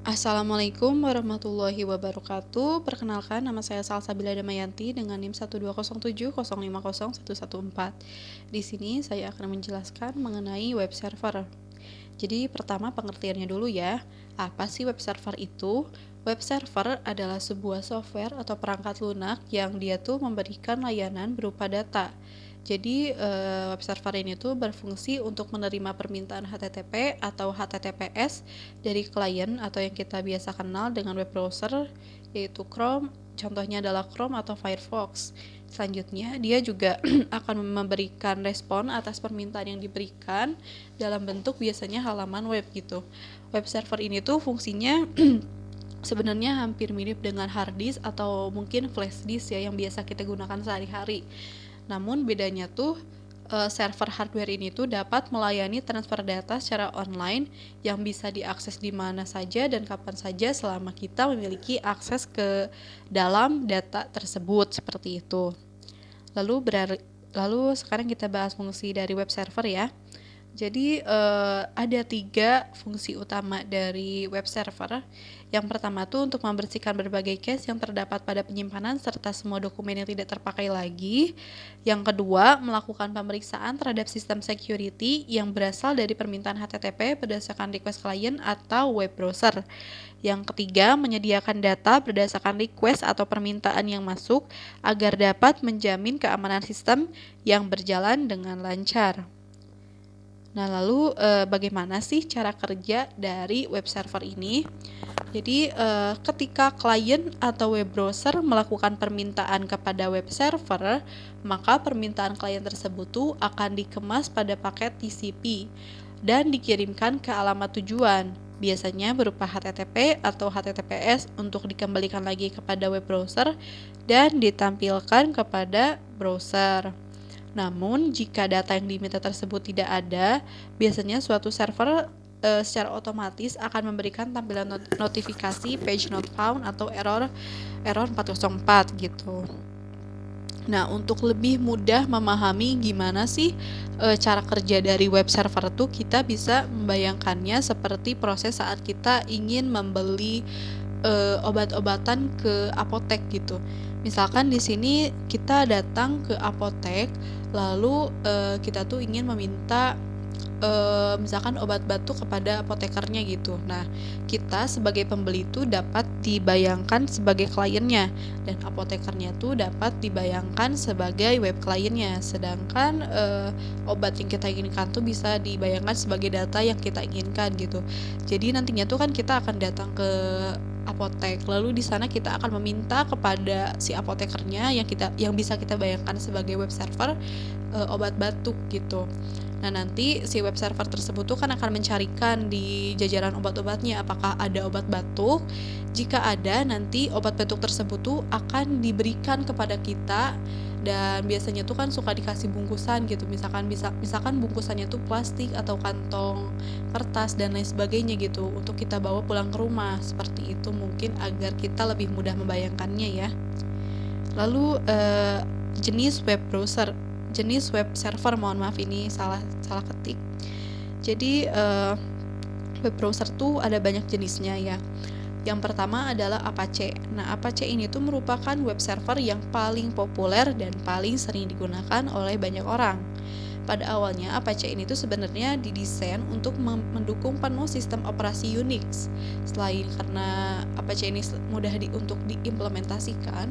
Assalamualaikum warahmatullahi wabarakatuh. Perkenalkan, nama saya Salsabila Damayanti dengan NIM 12070050114. Di sini saya akan menjelaskan mengenai web server. Jadi pertama pengertiannya dulu ya. Apa sih web server itu? Web server adalah sebuah software atau perangkat lunak yang dia tuh memberikan layanan berupa data. Jadi web server ini tuh berfungsi untuk menerima permintaan HTTP atau HTTPS dari klien atau yang kita biasa kenal dengan web browser, yaitu Chrome. Contohnya adalah Chrome atau Firefox. Selanjutnya, dia juga akan memberikan respon atas permintaan yang diberikan dalam bentuk biasanya halaman web gitu. Web server ini tuh fungsinya sebenarnya hampir mirip dengan hard disk atau mungkin flash disk ya yang biasa kita gunakan sehari-hari. Namun bedanya tuh server hardware ini tuh dapat melayani transfer data secara online yang bisa diakses di mana saja dan kapan saja selama kita memiliki akses ke dalam data tersebut seperti itu. Lalu sekarang kita bahas fungsi dari web server ya. Jadi ada 3 fungsi utama dari web server. Yang pertama tuh untuk membersihkan berbagai cache yang terdapat pada penyimpanan serta semua dokumen yang tidak terpakai lagi. Yang kedua, melakukan pemeriksaan terhadap sistem security yang berasal dari permintaan HTTP berdasarkan request klien atau web browser. Yang ketiga, menyediakan data berdasarkan request atau permintaan yang masuk agar dapat menjamin keamanan sistem yang berjalan dengan lancar. Nah, lalu bagaimana sih cara kerja dari web server ini? Jadi, ketika klien atau web browser melakukan permintaan kepada web server, maka permintaan klien tersebut tuh akan dikemas pada paket TCP dan dikirimkan ke alamat tujuan, biasanya berupa HTTP atau HTTPS untuk dikembalikan lagi kepada web browser dan ditampilkan kepada browser. Namun, jika data yang diminta tersebut tidak ada, biasanya suatu server secara otomatis akan memberikan tampilan notifikasi page not found atau error 404 gitu. Nah, untuk lebih mudah memahami gimana sih cara kerja dari web server tuh, kita bisa membayangkannya seperti proses saat kita ingin membeli obat-obatan ke apotek gitu. Misalkan di sini kita datang ke apotek, lalu kita tuh ingin meminta misalkan obat batuk kepada apotekernya gitu. Nah, kita sebagai pembeli itu dapat dibayangkan sebagai kliennya dan apotekernya tuh dapat dibayangkan sebagai web kliennya. Sedangkan obat yang kita inginkan tuh bisa dibayangkan sebagai data yang kita inginkan gitu. Jadi nantinya tuh kan kita akan datang ke apotek, lalu di sana kita akan meminta kepada si apotekernya yang bisa kita bayangkan sebagai web server obat batuk gitu. Nah, nanti si web server tersebut tuh kan akan mencarikan di jajaran obat-obatnya apakah ada obat batuk. Jika ada, nanti obat batuk tersebut tuh akan diberikan kepada kita dan biasanya tuh kan suka dikasih bungkusan gitu. Misalkan bungkusannya tuh plastik atau kantong kertas dan lain sebagainya gitu untuk kita bawa pulang ke rumah. Seperti itu mungkin agar kita lebih mudah membayangkannya ya. Lalu jenis web server, mohon maaf ini salah ketik. Jadi web browser tuh ada banyak jenisnya ya. Yang pertama adalah Apache. Nah, Apache ini tuh merupakan web server yang paling populer dan paling sering digunakan oleh banyak orang. Pada awalnya, Apache ini tuh sebenarnya didesain untuk mendukung penuh sistem operasi Unix. Selain karena Apache ini mudah untuk diimplementasikan,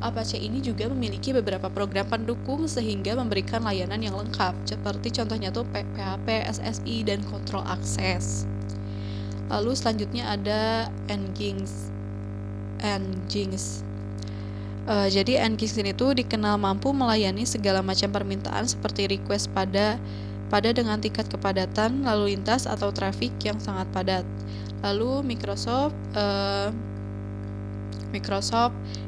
Apache ini juga memiliki beberapa program pendukung sehingga memberikan layanan yang lengkap, seperti contohnya tuh PHP, SSI, dan Control Access. Lalu selanjutnya ada Nginx. Jadi Nginx ini tuh dikenal mampu melayani segala macam permintaan seperti request pada dengan tingkat kepadatan lalu lintas atau traffic yang sangat padat. Lalu Microsoft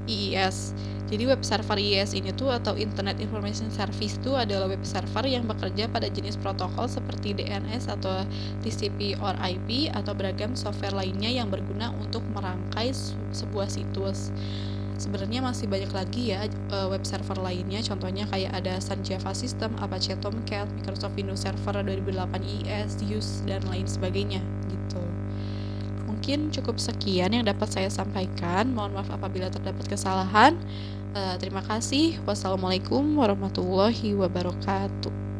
IIS. Jadi web server IIS ini tuh atau Internet Information Service itu adalah web server yang bekerja pada jenis protokol seperti DNS atau TCP or IP atau beragam software lainnya yang berguna untuk merangkai sebuah situs. Sebenarnya masih banyak lagi ya web server lainnya, contohnya kayak ada Sun Java System, Apache Tomcat, Microsoft Windows Server 2008 IIS, Use, dan lain sebagainya gitu. mungkin cukup sekian yang dapat saya sampaikan. Mohon maaf apabila terdapat kesalahan. Terima kasih. Wassalamualaikum warahmatullahi wabarakatuh.